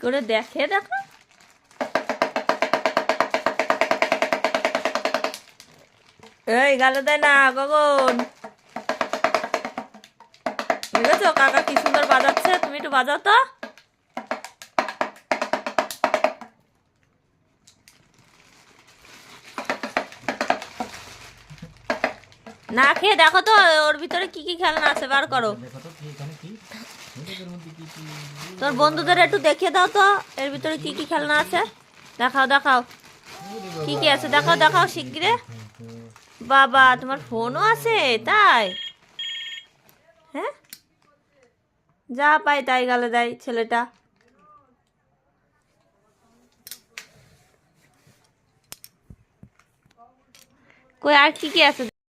করে দেখে, দেখো এই গালে দেয় না গগন। বুঝেছো কাকা কি সুন্দর বাজাচ্ছে, তুমি একটু বাজাও তো। না খেয়ে দেখো তো ওর ভিতরে কি কি খেলনা আছে, বার করো। তোর বন্ধুদের একটু দেখিয়ে দাও তো এর ভিতরে কি কি খেলনা আছে। দেখাও দেখাও কি কি আছে, দেখাও দেখাও শিগগিরে। বাবা তোমার ফোনও আছে তাই? হ্যাঁ, যা পাই তাই গালে দেয় ছেলেটা। কই আর কি কি আছে?